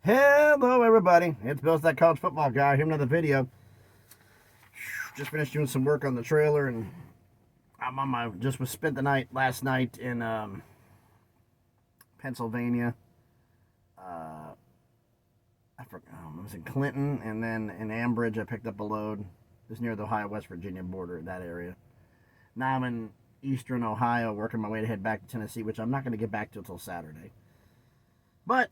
Hello, everybody. It's Bill's That College Football Guy. Here another video. Just finished doing some work on the trailer, and I'm on my. Just was spent the night last night in Pennsylvania. I forgot. I was in Clinton, and then in Ambridge. I picked up a load. Just near the Ohio-West Virginia border, that area. Now I'm in Eastern Ohio, working my way to head back to Tennessee, which I'm not going to get back to until Saturday. But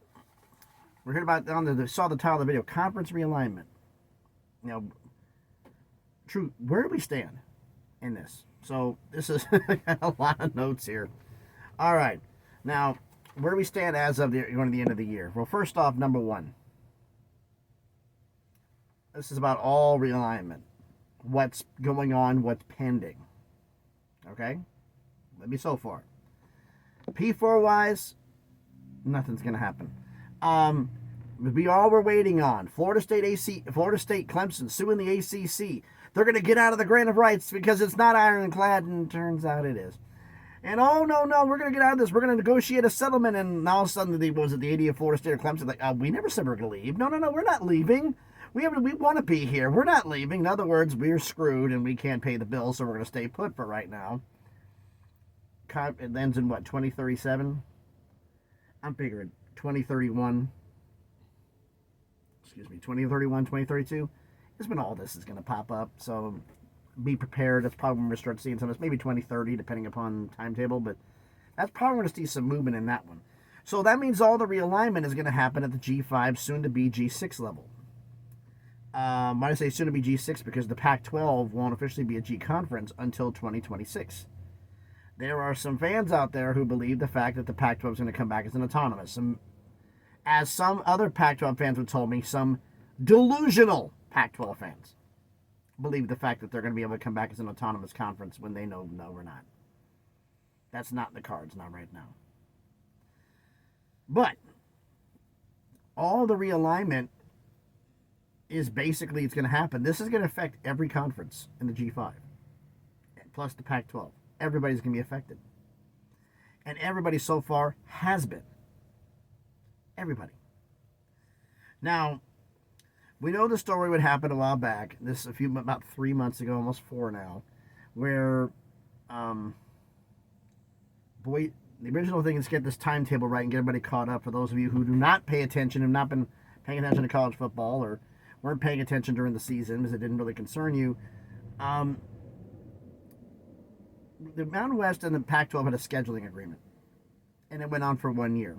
we're here about saw the title of the video, Conference Realignment. Now, true, where do we stand in this? So this is a lot of notes here. All right, now where do we stand as of going to the end of the year? Well, first off, number one, this is about all realignment. What's going on? What's pending? Okay, let me so far. P4 wise, nothing's gonna happen. We all were waiting on Florida State, Clemson suing the ACC. They're going to get out of the grant of rights because it's not ironclad, and turns out it is. And oh no, we're going to get out of this. We're going to negotiate a settlement, and all of a sudden, the 80 of Florida State or Clemson? Like, we never said we're going to leave. No, we're not leaving. We want to be here. We're not leaving. In other words, we're screwed, and we can't pay the bills, so we're going to stay put for right now. It ends in what, 2037? I'm figuring 2031. 2031, 2032 is when all this is going to pop up. So be prepared. That's probably when we're start seeing some of this. Maybe 2030, depending upon timetable. But that's probably going to see some movement in that one. So that means all the realignment is going to happen at the G5, soon to be G6 level. Why do I say soon to be G6? Because the Pac-12 won't officially be a G conference until 2026. There are some fans out there who believe the fact that the Pac-12 is going to come back as an autonomous. As some other Pac-12 fans have told me, some delusional Pac-12 fans believe the fact that they're going to be able to come back as an autonomous conference when they know, no, we're not. That's not in the cards, not right now. But all the realignment is basically, it's going to happen. This is going to affect every conference in the G5, plus the Pac-12. Everybody's going to be affected. And everybody so far has been. Everybody. Now, we know the story would happen a while back. This about 3 months ago, almost 4 now, where the original thing is get this timetable right and get everybody caught up. For those of you who do not pay attention, have not been paying attention to college football, or weren't paying attention during the season because it didn't really concern you, the Mountain West and the Pac-12 had a scheduling agreement, and it went on for 1 year.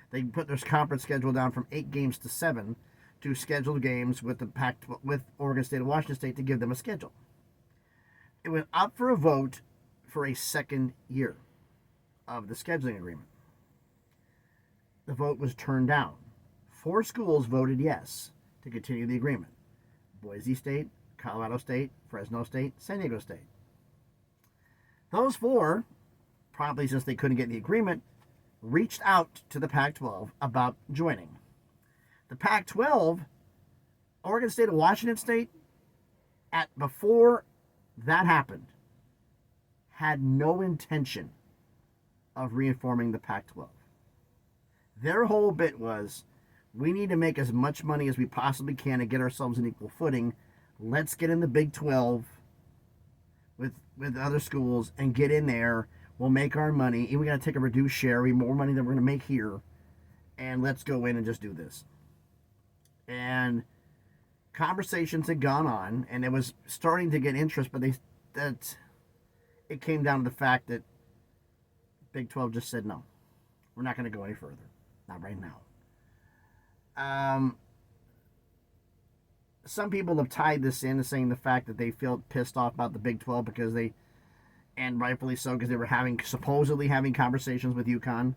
They put their conference schedule down from 8 games to 7 to schedule games with the Pac-12, with Oregon State and Washington State, to give them a schedule. It went up for a vote for a second year of the scheduling agreement. The vote was turned down. 4 schools voted yes to continue the agreement: Boise State, Colorado State, Fresno State, San Diego State. Those 4, probably since they couldn't get the agreement, reached out to the Pac-12 about joining. The Pac-12, Oregon State and Washington State, before that happened, had no intention of reforming the Pac-12. Their whole bit was, we need to make as much money as we possibly can to get ourselves an equal footing. Let's get in the Big 12 with other schools and get in there. We'll make our money, and we got to take a reduced share. We have more money than we're going to make here, and let's go in and just do this. And conversations had gone on, and it was starting to get interest, but it came down to the fact that Big 12 just said, no, we're not going to go any further. Not right now. Some people have tied this in, saying the fact that they felt pissed off about the Big 12 because and rightfully so, because they were supposedly having conversations with UConn.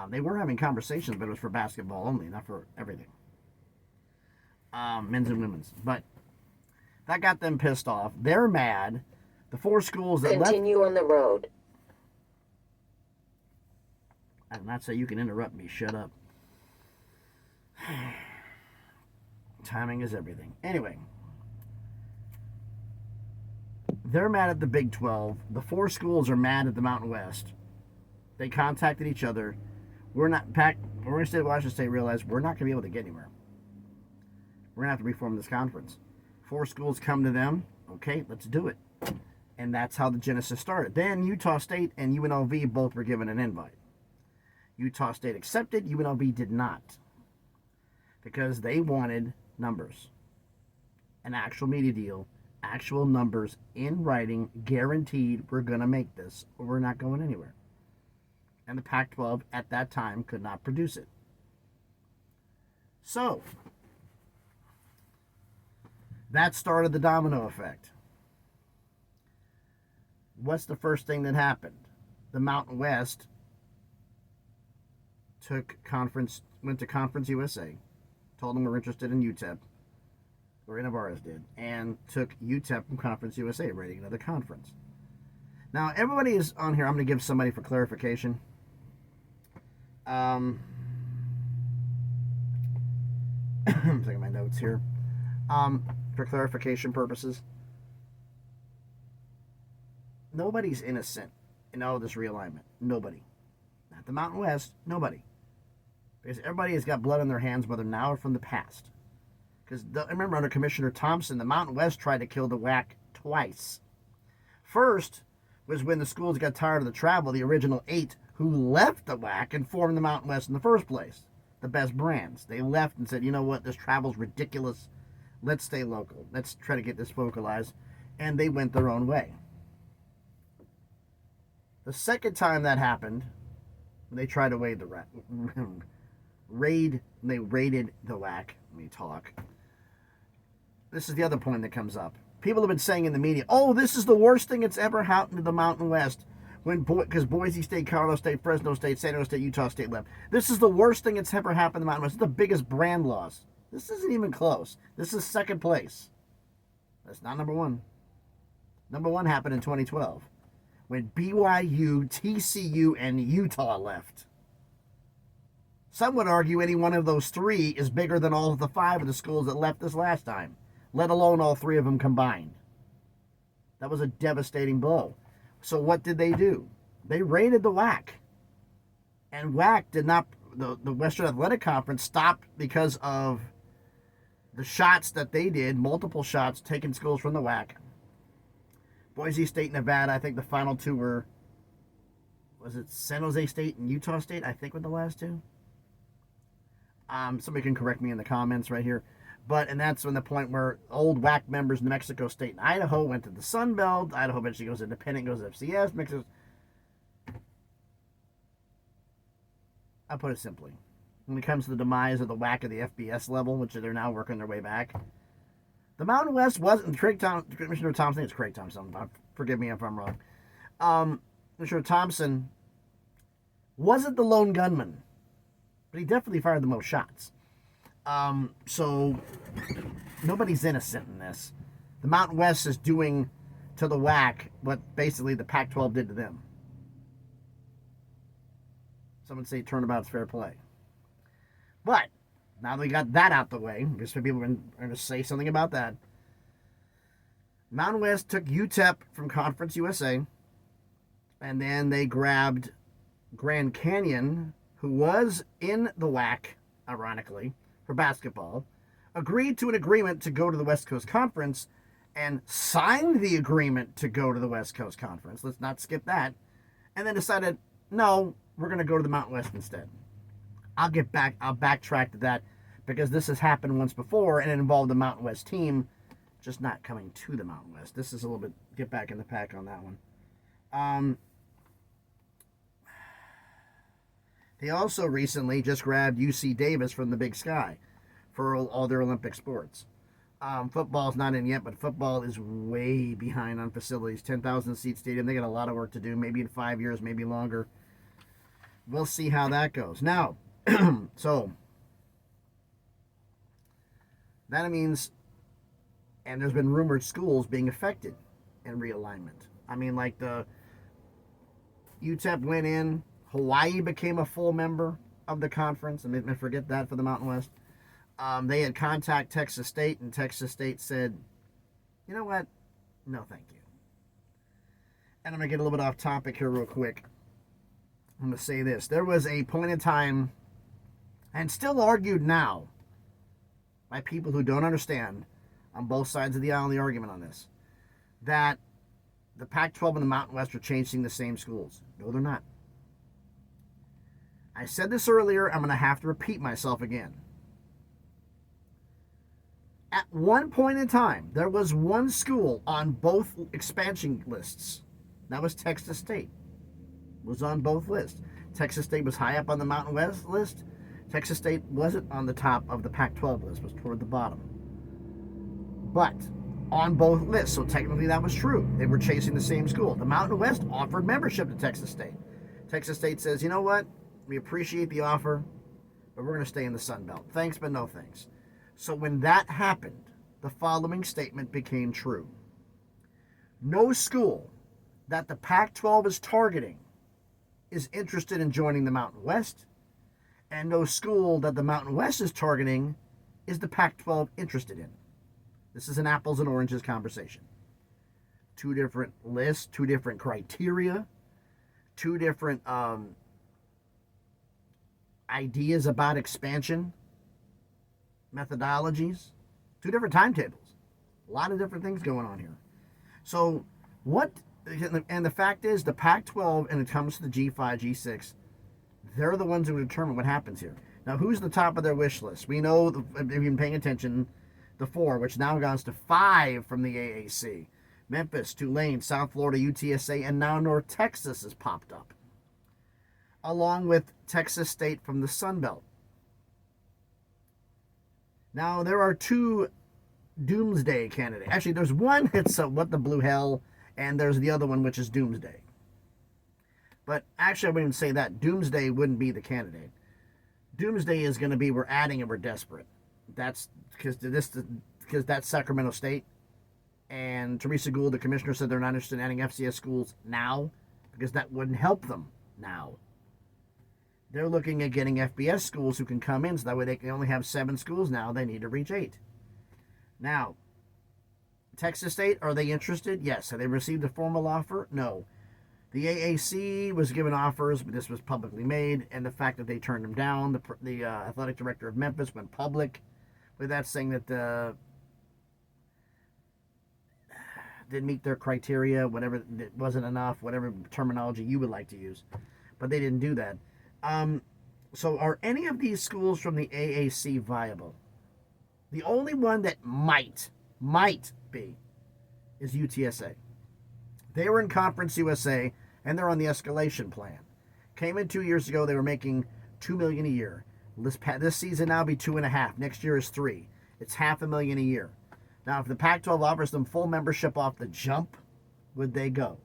They were having conversations, but it was for basketball only, not for everything. Men's and women's. But that got them pissed off. They're mad. The 4 schools that continue on the road. I did not say you can interrupt me. Shut up. Timing is everything. Anyway. They're mad at the Big 12. The 4 schools are mad at the Mountain West. They contacted each other. Oregon State, Washington State realized we're not going to be able to get anywhere. We're going to have to reform this conference. 4 schools come to them. Okay, let's do it. And that's how the genesis started. Then Utah State and UNLV both were given an invite. Utah State accepted, UNLV did not. Because they wanted numbers. An actual media deal, actual numbers in writing, guaranteed we're going to make this or we're not going anywhere. And the Pac-12 at that time could not produce it. So, that started the domino effect. What's the first thing that happened? The Mountain West went to Conference USA, told them we're interested in UTEP, or Navarez did, and took UTEP from Conference USA, rating another conference. Now, everybody is on here. I'm going to give somebody for clarification. I'm taking my notes here. For clarification purposes, nobody's innocent in all this realignment. Nobody. Not the Mountain West. Nobody. Because everybody has got blood on their hands, whether now or from the past. Because I remember under Commissioner Thompson, the Mountain West tried to kill the WAC twice. First was when the schools got tired of the travel, the original 8 who left the WAC and formed the Mountain West in the first place. The best brands. They left and said, you know what, this travel's ridiculous. Let's stay local. Let's try to get this focalized. And they went their own way. The second time that happened, they tried to raid they raided the WAC. Let me talk. This is the other point that comes up. People have been saying in the media, oh, this is the worst thing that's ever happened to the Mountain West. Because Boise State, Colorado State, Fresno State, San Diego State, Utah State left. This is the worst thing that's ever happened to the Mountain West. It's the biggest brand loss. This isn't even close. This is second place. That's not number 1. Number 1 happened in 2012 when BYU, TCU, and Utah left. Some would argue any one of those 3 is bigger than all of the 5 of the schools that left this last time, let alone all 3 of them combined. That was a devastating blow. So what did they do? They raided the WAC. And WAC did not, the Western Athletic Conference stopped because of the shots that they did, multiple shots taking schools from the WAC. Boise State, Nevada, I think the final 2 were, was it San Jose State and Utah State, I think were the last 2. Somebody can correct me in the comments right here. And that's when the point where old WAC members, New Mexico State and Idaho, went to the Sun Belt. Idaho eventually goes independent, goes to FCS. Mexico. I'll put it simply. When it comes to the demise of the WAC at the FBS level, which they're now working their way back, the Mountain West wasn't. Commissioner Thompson, it's Craig Thompson. Forgive me if I'm wrong. Commissioner Thompson wasn't the lone gunman, but he definitely fired the most shots. So nobody's innocent in this. The Mountain West is doing to the WAC what basically the Pac-12 did to them. Some would say turnabout's fair play. But now that we got that out the way, because people are going to say something about that. Mountain West took UTEP from Conference USA, and then they grabbed Grand Canyon, who was in the WAC, ironically, for basketball, agreed to an agreement to go to the West Coast Conference, and signed the agreement to go to the West Coast Conference. Let's not skip that. And then decided, no, we're going to go to the Mountain West instead. I'll backtrack to that because this has happened once before and it involved the Mountain West team, just not coming to the Mountain West. This is a little bit, get back in the pack on that one. They also recently just grabbed UC Davis from the Big Sky for all their Olympic sports. Football's not in yet, but football is way behind on facilities. 10,000 seat stadium. They got a lot of work to do. Maybe in 5 years, maybe longer. We'll see how that goes. Now, so that means, and there's been rumored schools being affected in realignment. I mean, like the UTEP went in. Hawaii became a full member of the conference. I mean, forget that for the Mountain West. They had contact Texas State, and Texas State said, you know what? No, thank you. And I'm going to get a little bit off topic here real quick. I'm going to say this. There was a point in time, and still argued now by people who don't understand on both sides of the aisle in the argument on this, that the Pac-12 and the Mountain West are chasing the same schools. No, they're not. I said this earlier. I'm going to have to repeat myself again. At one point in time, there was one school on both expansion lists. That was Texas State. It was on both lists. Texas State was high up on the Mountain West list. Texas State wasn't on the top of the Pac-12 list, was toward the bottom. But on both lists, so technically that was true. They were chasing the same school. The Mountain West offered membership to Texas State. Texas State says, you know what? We appreciate the offer, but we're going to stay in the Sun Belt. Thanks, but no thanks. So when that happened, the following statement became true. No school that the Pac-12 is targeting is interested in joining the Mountain West, and no school that the Mountain West is targeting is the Pac-12 interested in. This is an apples and oranges conversation. Two different lists, two different criteria, two different ideas about expansion, methodologies, two different timetables. A lot of different things going on here. So and the fact is, the Pac-12, and it comes to the G5, G6, they're the ones who determine what happens here. Now, who's the top of their wish list? We know, if you've been paying attention, the 4, which now goes to 5 from the AAC. Memphis, Tulane, South Florida, UTSA, and now North Texas has popped up, along with Texas State from the Sun Belt. Now, there are 2 doomsday candidates. Actually, there's one that's what the blue hell, and there's the other one, which is doomsday. But actually, I wouldn't say that. Doomsday wouldn't be the candidate. Doomsday is going to be we're adding and we're desperate. That's because that's Sacramento State. And Teresa Gould, the commissioner, said they're not interested in adding FCS schools now because that wouldn't help them now. They're looking at getting FBS schools who can come in, so that way they can only have 7 schools now. They need to reach 8. Now, Texas State, are they interested? Yes. Have they received a formal offer? No. The AAC was given offers, but this was publicly made, and the fact that they turned them down, the athletic director of Memphis went public with that, saying that didn't meet their criteria, whatever, it wasn't enough, whatever terminology you would like to use. But they didn't do that. So are any of these schools from the AAC viable? The only one that might be is UTSA. They were in Conference USA, and they're on the escalation plan. Came in 2 years ago, they were making $2 million a year. This season now be 2.5. Next year is 3. It's $500,000 a year. Now, if the Pac-12 offers them full membership off the jump, would they go?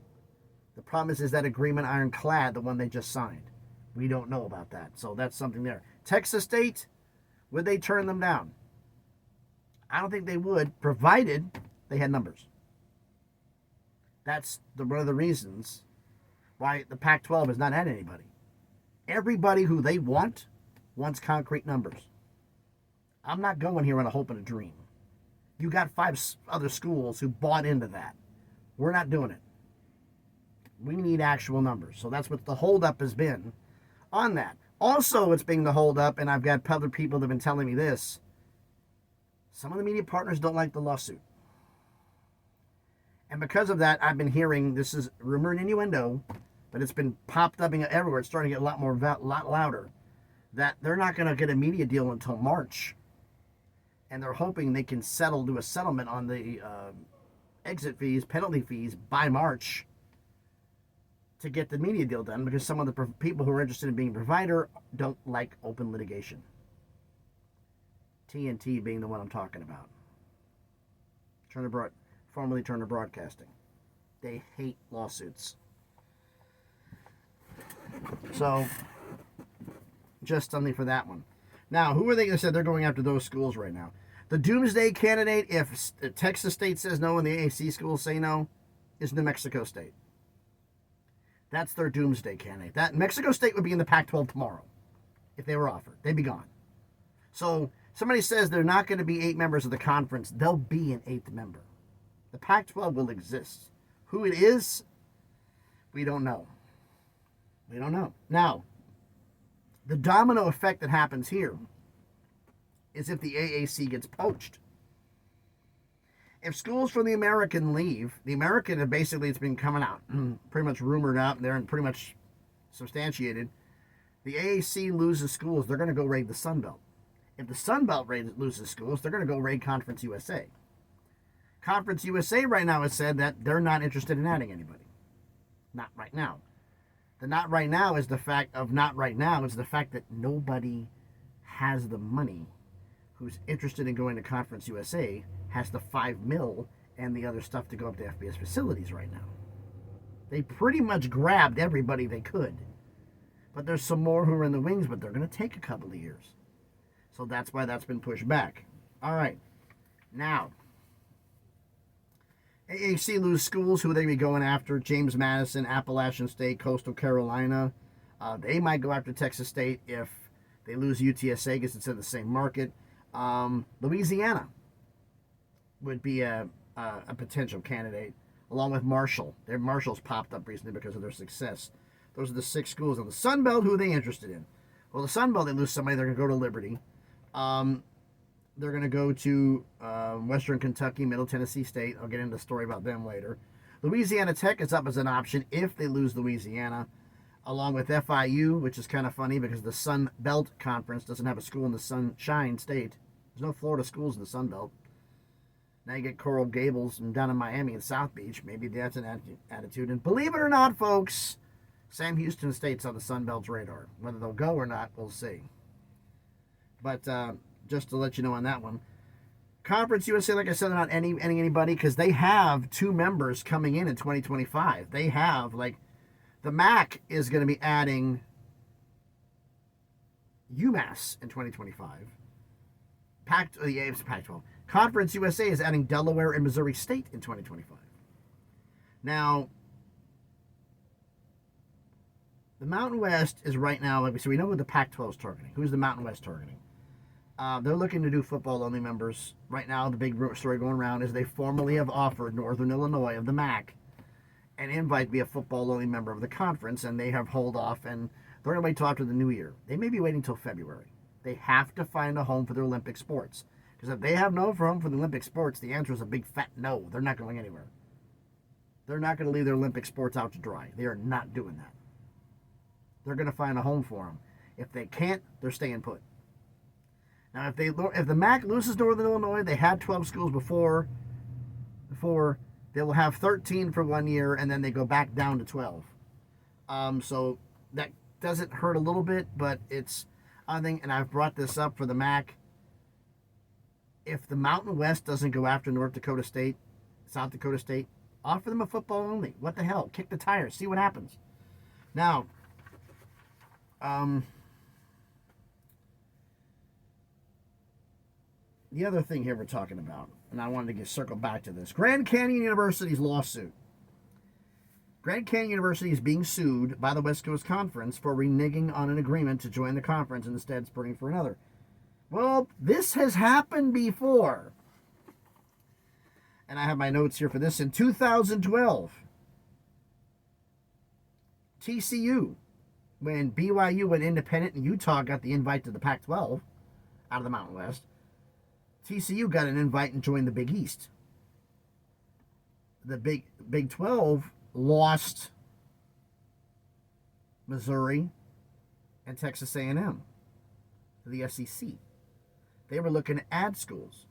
The problem is that agreement ironclad, the one they just signed. We don't know about that, so that's something there. Texas State, would they turn them down? I don't think they would, provided they had numbers. That's one of the reasons why the Pac-12 has not had anybody. Everybody who they wants concrete numbers. I'm not going here on a hope and a dream. You got 5 other schools who bought into that. We're not doing it. We need actual numbers. So that's what the holdup has been on that. Also, it's being the holdup, and I've got other people that have been telling me this. Some of the media partners don't like the lawsuit. And because of that, I've been hearing, this is rumor and innuendo, but it's been popped up everywhere. It's starting to get a lot louder, that they're not going to get a media deal until March. And they're hoping they can do a settlement on the exit fees, penalty fees by March to get the media deal done, because some of the people who are interested in being a provider don't like open litigation. TNT being the one I'm talking about. Formerly Turner Broadcasting. They hate lawsuits. So, just something for that one. Now, who are they going to say they're going after those schools right now? The doomsday candidate, if Texas State says no and the AAC schools say no, is New Mexico State. That's their doomsday candidate. That Mexico State would be in the Pac-12 tomorrow if they were offered. They'd be gone. So, somebody says they're not going to be 8 members of the conference. They'll be an 8th member. The Pac-12 will exist. Who it is, we don't know. We don't know. Now, the domino effect that happens here is if the AAC gets poached. If schools from the American leave, the American basically, it's been coming out, pretty much rumored out there and pretty much substantiated. The AAC loses schools, they're going to go raid the Sun Belt. If the Sun Belt loses schools, they're going to go raid Conference USA. Conference USA right now has said that they're not interested in adding anybody. Not right now. The not right now is the fact of not right now is the fact that nobody has the money who's interested in going to Conference USA has the $5 million and the other stuff to go up to FBS facilities right now. They pretty much grabbed everybody they could. But there's some more who are in the wings, but they're going to take a couple of years. So that's why that's been pushed back. All right. Now, AAC lose schools. Who are they be going after? James Madison, Appalachian State, Coastal Carolina. They might go after Texas State if they lose UTSA because it's in the same market. Louisiana would be a potential candidate, along with Marshall. Their Marshall's popped up recently because of their success. Those are the 6 schools. On the Sun Belt, who are they interested in? Well, the Sun Belt, they lose somebody, they're going to go to Liberty. They're going to go to Western Kentucky, Middle Tennessee State. I'll get into the story about them later. Louisiana Tech is up as an option if they lose Louisiana, along with FIU, which is kind of funny because the Sun Belt Conference doesn't have a school in the Sunshine State. There's no Florida schools in the Sun Belt. Now you get Coral Gables and down in Miami and South Beach. Maybe that's an attitude. And believe it or not, folks, Sam Houston State's on the Sun Belt's radar. Whether they'll go or not, we'll see. But just to let you know on that one, Conference USA, like I said, they're not anybody because they have 2 members coming in 2025. They have, like, the MAC is going to be adding UMass in 2025. Pac-12. Conference USA is adding Delaware and Missouri State in 2025. Now, the Mountain West is right now, like we said, we know who the Pac-12 is targeting. Who's the Mountain West targeting? They're looking to do football-only members. Right now, the big story going around is they formally have offered Northern Illinois of the MAC an invite to be a football-only member of the conference, and they have held off, and they're going to wait till after the new year. They may be waiting till February. They have to find a home for their Olympic sports. Because if they have no home for the Olympic sports, the answer is a big fat no. They're not going anywhere. They're not going to leave their Olympic sports out to dry. They are not doing that. They're going to find a home for them. If they can't, they're staying put. Now, if the MAC loses Northern Illinois, they had 12 schools before they will have 13 for 1 year, and then they go back down to 12. So that doesn't hurt a little bit, but it's, I think, and I've brought this up for the MAC. If the Mountain West doesn't go after North Dakota State, South Dakota State, offer them a football only. What the hell? Kick the tires. See what happens. Now, the other thing here we're talking about, and I wanted to circle back to this. Grand Canyon University's lawsuit. Grand Canyon University is being sued by the West Coast Conference for reneging on an agreement to join the conference and instead spurring for another. Well, this has happened before. And I have my notes here for this. In 2012, TCU, when BYU went independent and Utah got the invite to the Pac-12 out of the Mountain West, TCU got an invite and joined the Big East. The Big 12 lost Missouri and Texas A&M to the SEC. They were looking to add schools.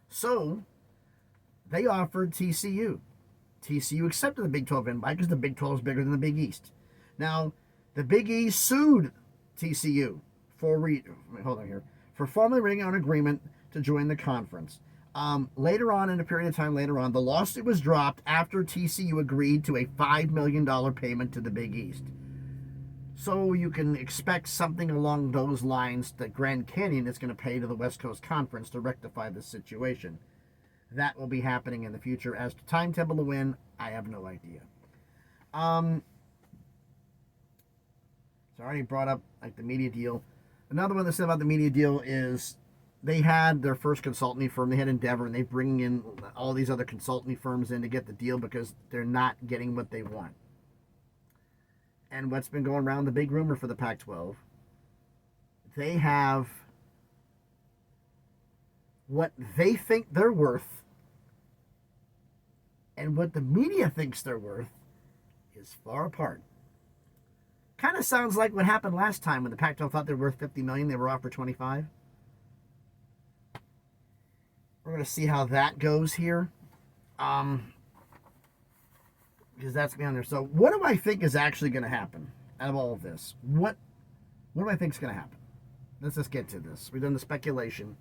So they offered TCU. TCU accepted the Big 12 invite because the Big 12 is bigger than the Big East. Now, the Big East sued TCU for formally reneging on an agreement to join the conference. Later on, in a period of time later on, the lawsuit was dropped after TCU agreed to a $5 million payment to the Big East. So you can expect something along those lines that Grand Canyon is going to pay to the West Coast Conference to rectify this situation. That will be happening in the future. As to timetable to win, I have no idea. So I already brought up like the media deal. Another one that said about the media deal is they had their first consulting firm. They had Endeavor, and they bring in all these other consulting firms in to get the deal because they're not getting what they want. and what's been going around, the big rumor for the Pac-12, they have what they think they're worth and what the media thinks they're worth is far apart. Kind of sounds like what happened last time when the Pac-12 thought they were worth $50 million, they were offered $25. We're going to see how that goes here. Because that's me on there. So what do I think is actually going to happen out of all of this? What do I think is going to happen? Let's just get to this. We've done the speculation.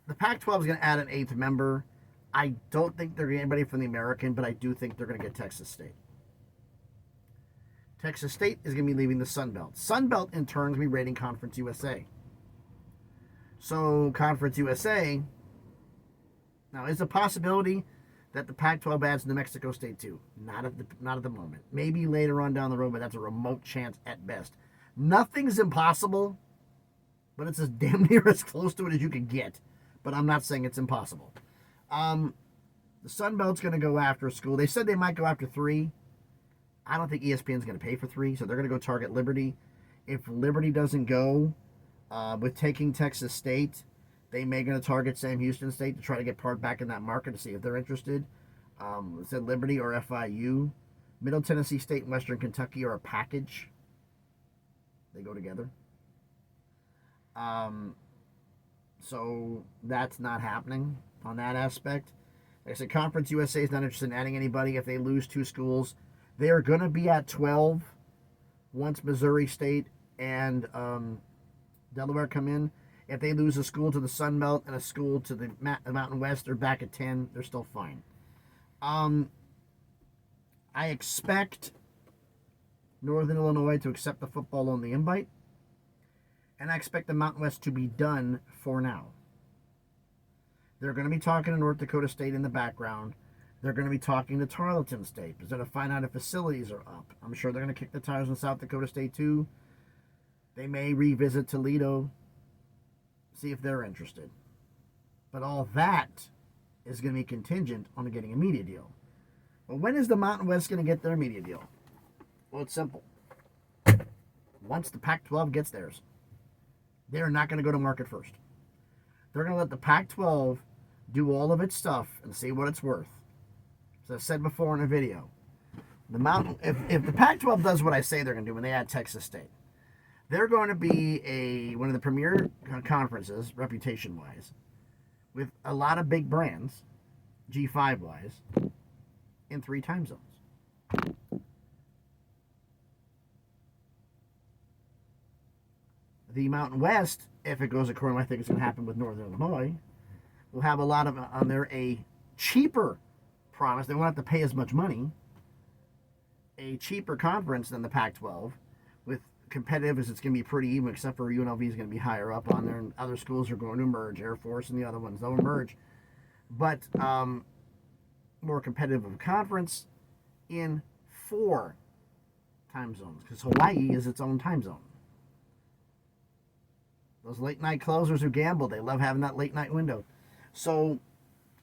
The Pac-12 is going to add an 8th member. I don't think they're going to get anybody from the American, but I do think they're going to get Texas State. Texas State is going to be leaving the Sun Belt. Sun Belt, in turn, is going to be raiding Conference USA. So, Conference USA, now, is a possibility that the Pac-12 adds New Mexico State, too. Not at the moment. Maybe later on down the road, but that's a remote chance at best. Nothing's impossible, but it's as damn near as close to it as you can get. But I'm not saying it's impossible. The Sun Belt's going to go after a school. They said they might go after 3. I don't think ESPN's going to pay for 3, so they're going to go target Liberty. If Liberty doesn't go with taking Texas State, they may going to target Sam Houston State to try to get part back in that market to see if they're interested. Said Liberty or FIU. Middle Tennessee State and Western Kentucky are a package. They go together. So that's not happening on that aspect. Like I said, Conference USA is not interested in adding anybody. If they lose 2 schools, they are going to be at 12 once Missouri State and Delaware come in. If they lose a school to the Sun Belt and a school to the Mountain West, they're back at 10. They're still fine. I expect Northern Illinois to accept the football-only invite. And I expect the Mountain West to be done for now. They're going to be talking to North Dakota State in the background. They're going to be talking to Tarleton State. They're going to find out if facilities are up. I'm sure they're going to kick the tires on South Dakota State too. They may revisit Toledo, see if they're interested. But all that is going to be contingent on getting a media deal. Well, when is the Mountain West going to get their media deal? Well, it's simple. Once the Pac-12 gets theirs. They're not going to go to market first. They're going to let the Pac-12 do all of its stuff and see what it's worth. As I've said before in a video, if the Pac-12 does what I say they're going to do when they add Texas State, they're going to be one of the premier conferences, reputation-wise, with a lot of big brands, G5-wise, in 3 time zones. The Mountain West, if it goes according to what I think is going to happen with Northern Illinois, will have a lot of on there a cheaper promise. They won't have to pay as much money. A cheaper conference than the Pac-12, with competitive as it's going to be pretty even, except for UNLV is going to be higher up on there, and other schools are going to emerge. Air Force and the other ones, they'll emerge. But more competitive of a conference in 4 time zones, because Hawaii is its own time zone. Those late night closers who gamble, they love having that late night window. So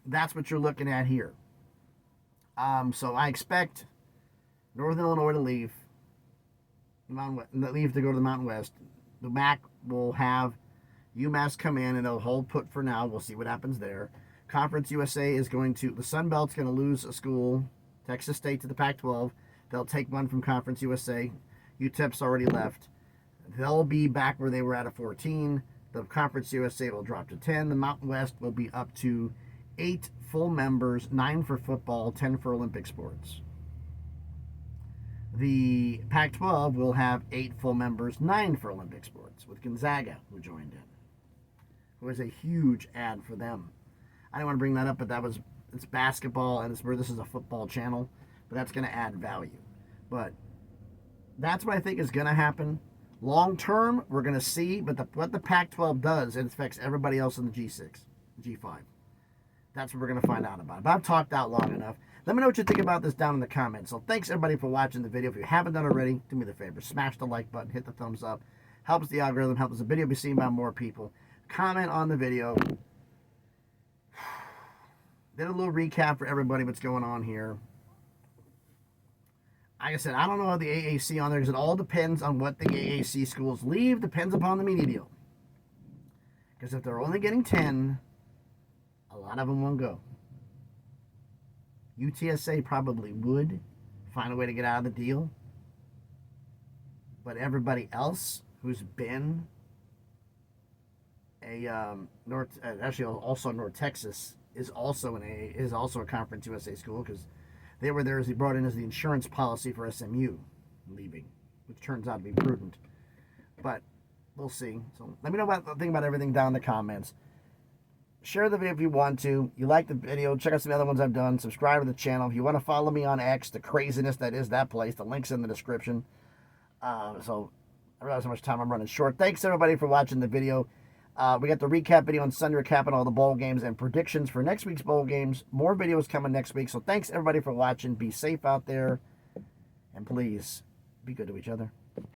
that's what you're looking at here. So I expect Northern Illinois to leave to go to the Mountain West. The MAC will have UMass come in and they'll hold put for now. We'll see what happens there. Conference USA is going to, the Sun Belt's going to lose a school, Texas State to the Pac-12. They'll take one from Conference USA. UTEP's already left. They'll be back where they were at 14. The Conference USA will drop to 10. The Mountain West will be up to 8 full members, 9 for football, 10 for Olympic sports. The Pac-12 will have 8 full members, 9 for Olympic sports, with Gonzaga, who joined in. It was a huge ad for them. I didn't want to bring that up, but it's basketball, and this is a football channel, but that's going to add value. But that's what I think is going to happen. Long term, we're going to see, but what the Pac-12 does, it affects everybody else in the G6, G5. That's what we're going to find out about. But I've talked out long enough. Let me know what you think about this down in the comments. So thanks, everybody, for watching the video. If you haven't done already, do me the favor. Smash the like button. Hit the thumbs up. Helps the algorithm. Helps the video be seen by more people. Comment on the video. Did a little recap for everybody what's going on here. like I said, I don't know how the AAC on there because it all depends on what the AAC schools leave. Depends upon the media deal. Because if they're only getting 10, a lot of them won't go. UTSA probably would find a way to get out of the deal. But everybody else who's been a actually also North Texas is also a Conference USA school because they were there as brought in as the insurance policy for SMU leaving, which turns out to be prudent. But we'll see. So let me know what you think about everything down in the comments. Share the video if you want to. You like the video, check out some other ones I've done. Subscribe to the channel. If you want to follow me on X, the craziness that is that place, the link's in the description. So I realize how much time I'm running short. Thanks everybody for watching the video. We got the recap video on Sunday, recapping all the bowl games and predictions for next week's bowl games. More videos coming next week. So thanks everybody for watching. Be safe out there. And please, be good to each other.